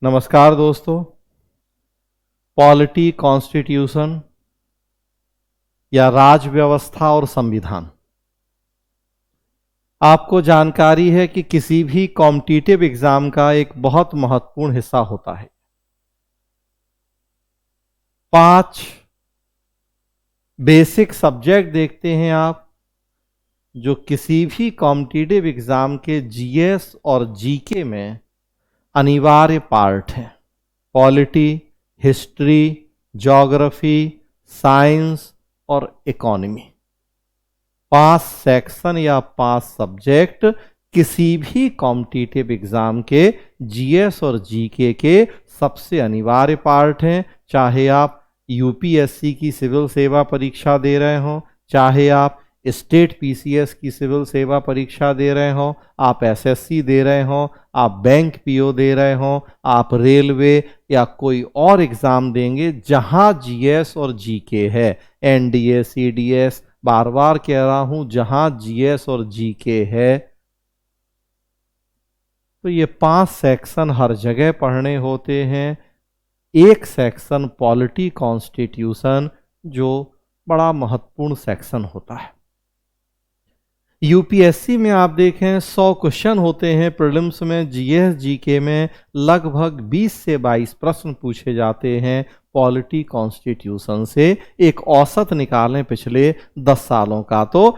नमस्कार दोस्तों। Polity, constitution या राज व्यवस्था और संविधान, आपको जानकारी है कि किसी भी कॉम्पिटिटिव एग्जाम का एक बहुत महत्वपूर्ण हिस्सा होता है। 5 बेसिक सब्जेक्ट देखते हैं आप, जो किसी भी कॉम्पिटिटिव एग्जाम के जीएस और जीके में अनिवार्य पार्ट हैं। पॉलिटी, हिस्ट्री, ज्योग्राफी, साइंस और इकोनॉमी। 5 सेक्शन या 5 सब्जेक्ट किसी भी कॉम्पिटिटिव एग्जाम के जीएस और जीके के सबसे अनिवार्य पार्ट हैं। चाहे आप यूपीएससी की सिविल सेवा परीक्षा दे रहे हो, चाहे आप स्टेट पीसीएस की सिविल सेवा परीक्षा दे रहे हो, आप एसएससी दे रहे हो, आप बैंक पीओ दे रहे हो, आप रेलवे या कोई और एग्जाम देंगे जहां जीएस और जीके है, एनडीए, सीडीएस, बार बार कह रहा हूं, जहां जीएस और जीके है, तो ये 5 सेक्शन हर जगह पढ़ने होते हैं। एक सेक्शन पॉलिटी कॉन्स्टिट्यूशन, जो बड़ा महत्वपूर्ण सेक्शन होता है। यूपीएससी में आप देखें 100 क्वेश्चन होते हैं, प्रीलिम्स में, जीएस जीके में लगभग 20 से 22 प्रश्न पूछे जाते हैं पॉलिटी कॉन्स्टिट्यूशन से। एक औसत निकालें पिछले 10 सालों का, तो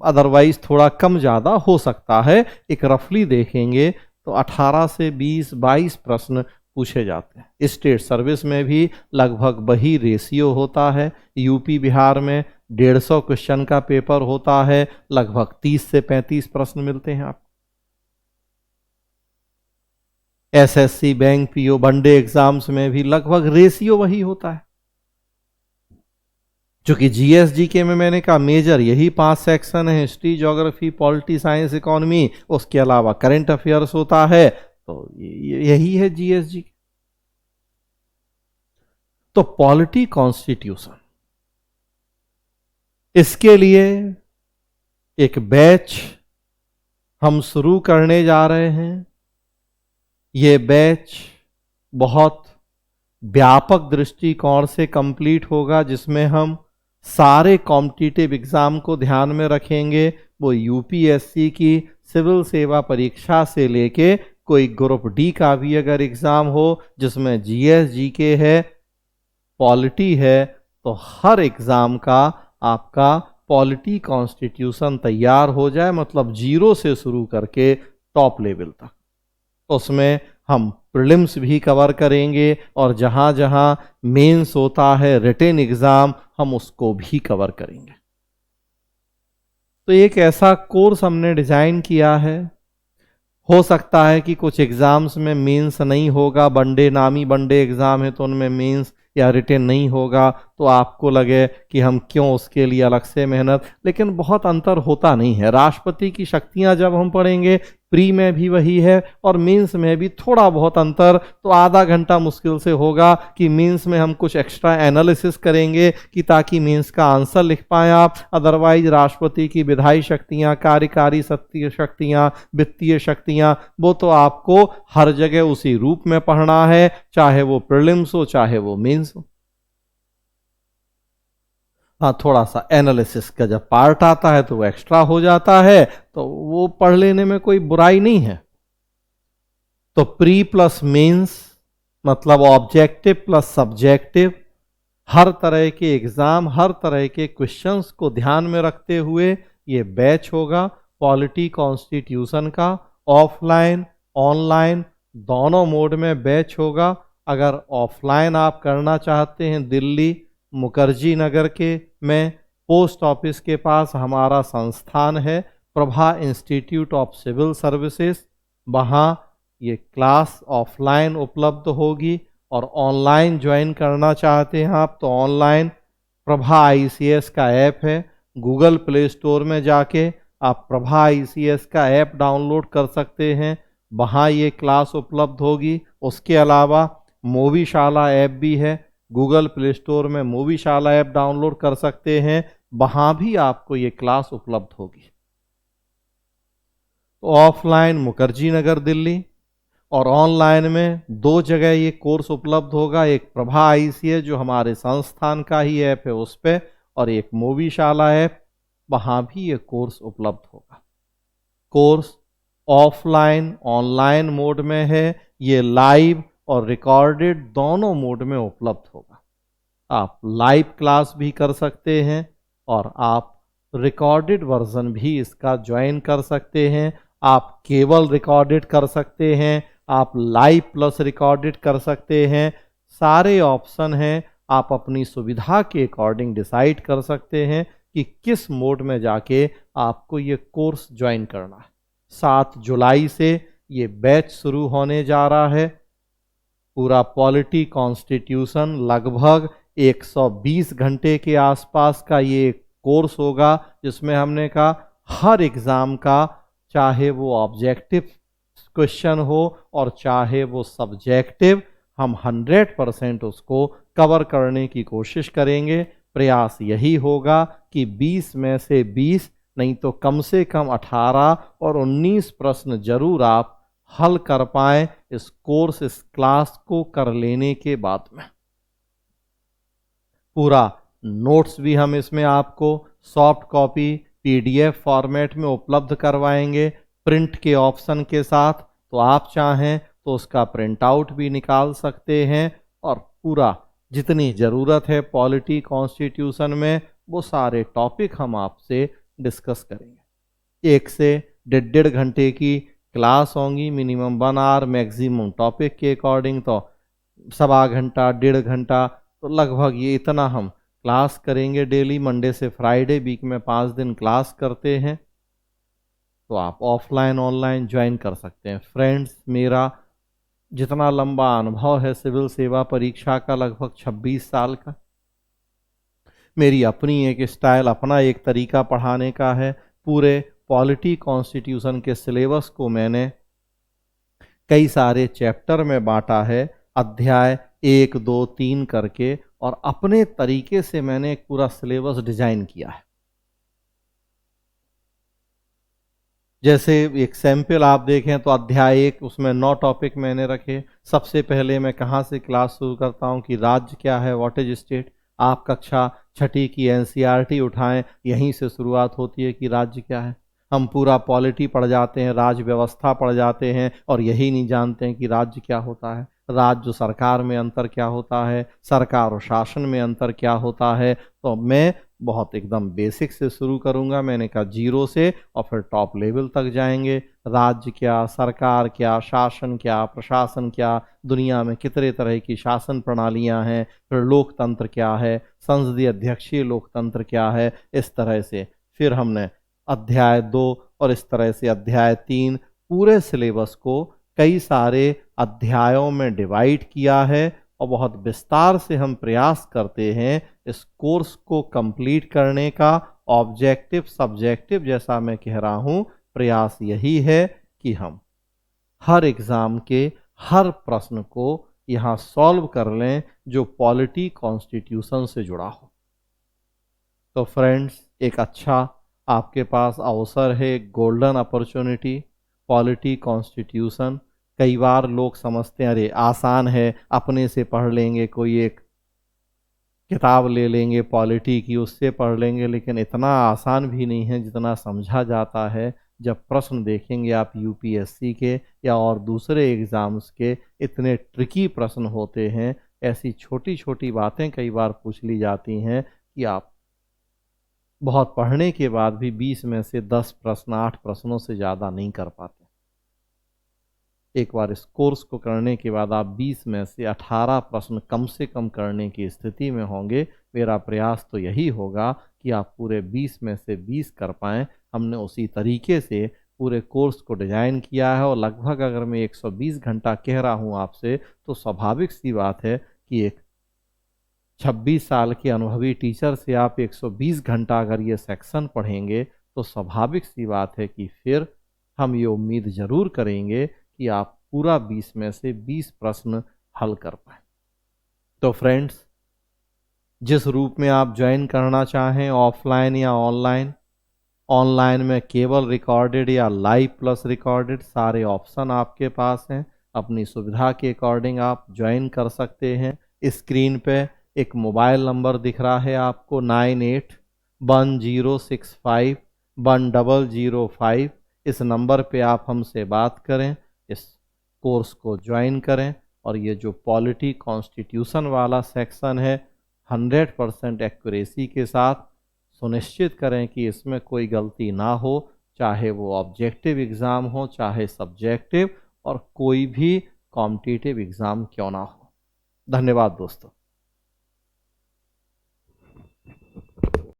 अदरवाइज थोड़ा कम ज़्यादा हो सकता है। एक रफली देखेंगे तो 18 से 20-22 प्रश्न पूछे जाते हैं। स्टेट सर्विस में भी लगभग वही रेशियो होता है। यूपी बिहार में 150 क्वेश्चन का पेपर होता है, लगभग 30 से 35 प्रश्न मिलते हैं आपको। SSC, bank PO, one day exams में भी लगभग रेशियो वही होता है। चूंकि जीएस जीके में मैंने कहा मेजर यही 5 सेक्शन है, history, geography, polity, science, economy, उसके अलावा करंट अफेयर्स होता है, तो यही है जीएस जीके। तो पॉलिटी कॉन्स्टिट्यूशन, इसके लिए एक बैच हम शुरू करने जा रहे हैं। ये बैच बहुत व्यापक दृष्टिकोण से कंप्लीट होगा, जिसमें हम सारे कॉम्पिटिटिव एग्जाम को ध्यान में रखेंगे। वो यूपीएससी की सिविल सेवा परीक्षा से लेके कोई ग्रुप डी का भी अगर एग्जाम हो जिसमें जीएस जीके है, पॉलिटी है, तो हर एग्जाम का आपका पॉलिटी कॉन्स्टिट्यूशन तैयार हो जाए, मतलब 0 से शुरू करके टॉप लेवल तक। उसमें हम प्रीलिम्स भी कवर करेंगे और जहां जहां मेंस होता है, रिटन एग्जाम, हम उसको भी कवर करेंगे। तो एक ऐसा कोर्स हमने डिजाइन किया है। हो सकता है कि कुछ एग्जाम्स में मेंस नहीं होगा, वनडे, नामी वनडे एग्जाम है तो उनमें मेंस या रिटन नहीं होगा, तो आपको लगे कि हम क्यों उसके लिए अलग से मेहनत, लेकिन बहुत अंतर होता नहीं है। राष्ट्रपति की शक्तियां जब हम पढ़ेंगे, प्री में भी वही है और मेंस में भी थोड़ा बहुत अंतर, तो आधा घंटा मुश्किल से होगा कि मेंस में हम कुछ एक्स्ट्रा एनालिसिस करेंगे कि ताकि मेंस का आंसर लिख पाएं आप। अदरवाइज राष्ट्रपति की विधायी शक्तियां, कार्यकारी शक्तियां, वित्तीय शक्तियां, वो तो आपको हर जगह उसी रूप में पढ़ना है, चाहे वो प्रीलिम्स हो चाहे वो मेंस हो। हाँ, थोड़ा सा एनालिसिस का जब पार्ट आता है तो वो एक्स्ट्रा हो जाता है, तो वो पढ़ लेने में कोई बुराई नहीं है। तो प्री प्लस मेंस मतलब ऑब्जेक्टिव प्लस सब्जेक्टिव, हर तरह के एग्जाम, हर तरह के क्वेश्चंस को ध्यान में रखते हुए ये बैच होगा पॉलिटी कॉन्स्टिट्यूशन का। ऑफलाइन ऑनलाइन दोनों मोड में बैच होगा। अगर ऑफलाइन आप करना चाहते हैं, दिल्ली मुखर्जी नगर के में पोस्ट ऑफिस के पास हमारा संस्थान है, Prabha institute of civil services, वहाँ ये क्लास ऑफलाइन उपलब्ध होगी। और ऑनलाइन ज्वाइन करना चाहते हैं आप तो ऑनलाइन प्रभा आईसीएस का ऐप है, गूगल प्ले स्टोर में जाके आप प्रभा आईसीएस का ऐप डाउनलोड कर सकते हैं, वहाँ ये क्लास उपलब्ध होगी। उसके अलावा मूवीशाला ऐप भी है, गूगल प्ले स्टोर में मूवीशाला ऐप डाउनलोड कर सकते हैं, वहाँ भी आपको ये क्लास उपलब्ध होगी। तो ऑफलाइन मुखर्जी नगर दिल्ली, और ऑनलाइन में 2 जगह ये कोर्स उपलब्ध होगा। एक प्रभा ICS जो हमारे संस्थान का ही ऐप है उस पे, और एक मोवीशाला ऐप, वहां भी ये कोर्स उपलब्ध होगा। कोर्स ऑफलाइन ऑनलाइन मोड में है, ये लाइव और रिकॉर्डेड दोनों मोड में उपलब्ध होगा। आप लाइव क्लास भी कर सकते हैं और आप रिकॉर्डेड वर्जन भी इसका ज्वाइन कर सकते हैं। आप केवल रिकॉर्डेड कर सकते हैं, आप लाइव प्लस रिकॉर्डेड कर सकते हैं, सारे ऑप्शन हैं। आप अपनी सुविधा के अकॉर्डिंग डिसाइड कर सकते हैं कि किस मोड में जाके आपको ये कोर्स ज्वाइन करना है। 7 जुलाई से ये बैच शुरू होने जा रहा है। पूरा पॉलिटी कॉन्स्टिट्यूशन लगभग 120 घंटे के आसपास का ये कोर्स होगा, जिसमें हमने कहा हर एग्ज़ाम का, चाहे वो ऑब्जेक्टिव क्वेश्चन हो और चाहे वो सब्जेक्टिव, हम 100% उसको कवर करने की कोशिश करेंगे। प्रयास यही होगा कि 20 में से 20 नहीं तो कम से कम 18 और 19 प्रश्न जरूर आप हल कर पाएं इस कोर्स, इस क्लास को कर लेने के बाद में। पूरा नोट्स भी हम इसमें आपको सॉफ्ट कॉपी PDF फॉर्मेट में उपलब्ध करवाएंगे, प्रिंट के ऑप्शन के साथ। तो आप चाहें तो उसका प्रिंट आउट भी निकाल सकते हैं, और पूरा जितनी ज़रूरत है पॉलिटी कॉन्स्टिट्यूशन में वो सारे टॉपिक हम आपसे डिस्कस करेंगे। 1 से 1.5 घंटे की क्लास होंगी, मिनिमम 1 आवर, मैक्सिमम टॉपिक के अकॉर्डिंग तो 1.25 घंटा 1.5 घंटा, तो लगभग ये इतना हम क्लास करेंगे डेली, मंडे से फ्राइडे, वीक में 5 दिन क्लास करते हैं। तो आप ऑफलाइन ऑनलाइन ज्वाइन कर सकते हैं। फ्रेंड्स, मेरा जितना लंबा अनुभव है सिविल सेवा परीक्षा का, लगभग 26 साल का, मेरी अपनी एक स्टाइल, अपना एक तरीका पढ़ाने का है। पूरे पॉलिटी कॉन्स्टिट्यूशन के सिलेबस को मैंने कई सारे चैप्टर में बांटा है, अध्याय 1, 2, 3 करके, और अपने तरीके से मैंने एक पूरा सिलेबस डिजाइन किया है। जैसे एक सैंपल आप देखें तो अध्याय 1, उसमें 9 टॉपिक मैंने रखे। सबसे पहले मैं कहाँ से क्लास शुरू करता हूँ कि राज्य क्या है, व्हाट इज स्टेट। आप कक्षा 6ठी की NCERT उठाएं, यहीं से शुरुआत होती है कि राज्य क्या है। हम पूरा पॉलिटी पढ़ जाते हैं, राज्य व्यवस्था पढ़ जाते हैं, और यही नहीं जानते हैं कि राज्य क्या होता है, राज्य और सरकार में अंतर क्या होता है, सरकार और शासन में अंतर क्या होता है। तो मैं बहुत एकदम बेसिक से शुरू करूंगा, मैंने कहा 0 से, और फिर टॉप लेवल तक जाएंगे। राज्य क्या, सरकार क्या, शासन क्या, प्रशासन क्या, दुनिया में कितने तरह की शासन प्रणालियां हैं, फिर लोकतंत्र क्या है, संसदीय अध्यक्षीय लोकतंत्र क्या है, इस तरह से। फिर हमने अध्याय 2 और इस तरह से अध्याय 3, पूरे सिलेबस को कई सारे अध्यायों में डिवाइड किया है, और बहुत विस्तार से हम प्रयास करते हैं इस कोर्स को कंप्लीट करने का। ऑब्जेक्टिव सब्जेक्टिव जैसा मैं कह रहा हूं, प्रयास यही है कि हम हर एग्जाम के हर प्रश्न को यहां सॉल्व कर लें जो पॉलिटी कॉन्स्टिट्यूशन से जुड़ा हो। तो फ्रेंड्स, एक अच्छा आपके पास अवसर है, गोल्डन अपॉर्चुनिटी, पॉलिटी कॉन्स्टिट्यूशन। कई बार लोग समझते हैं अरे आसान है, अपने से पढ़ लेंगे, कोई एक किताब ले लेंगे पॉलिटी की, उससे पढ़ लेंगे, लेकिन इतना आसान भी नहीं है जितना समझा जाता है। जब प्रश्न देखेंगे आप UPSC के या और दूसरे एग्ज़ाम्स के, इतने ट्रिकी प्रश्न होते हैं, ऐसी छोटी छोटी बातें कई बार पूछ ली जाती हैं कि आप बहुत पढ़ने के बाद भी 20 में से 10 प्रश्न, 8 प्रश्नों से ज़्यादा नहीं कर पाते। एक बार इस कोर्स को करने के बाद आप 20 में से 18 प्रश्न कम से कम करने की स्थिति में होंगे। मेरा प्रयास तो यही होगा कि आप पूरे 20 में से 20 कर पाएँ। हमने उसी तरीके से पूरे कोर्स को डिज़ाइन किया है, और लगभग अगर मैं 120 घंटा कह रहा हूँ आपसे, तो स्वाभाविक सी बात है कि एक 26 साल के अनुभवी टीचर से आप 120 घंटा अगर ये सेक्शन पढ़ेंगे, तो स्वाभाविक सी बात है कि फिर हम ये उम्मीद ज़रूर करेंगे कि आप पूरा 20 में से 20 प्रश्न हल कर पाए। तो फ्रेंड्स, जिस रूप में आप ज्वाइन करना चाहें, ऑफलाइन या ऑनलाइन, ऑनलाइन में केवल रिकॉर्डेड या लाइव प्लस रिकॉर्डेड, सारे ऑप्शन आपके पास हैं। अपनी सुविधा के अकॉर्डिंग आप ज्वाइन कर सकते हैं। स्क्रीन पे एक मोबाइल नंबर दिख रहा है आपको 9810651005। इस नंबर पे आप हमसे बात करें, इस कोर्स को ज्वाइन करें और ये जो पॉलिटी कॉन्स्टिट्यूशन वाला सेक्शन है 100% एक्यूरेसी के साथ सुनिश्चित करें कि इसमें कोई गलती ना हो, चाहे वो ऑब्जेक्टिव एग्ज़ाम हो चाहे सब्जेक्टिव और कोई भी कॉम्पिटिटिव एग्ज़ाम क्यों ना हो। धन्यवाद दोस्तों।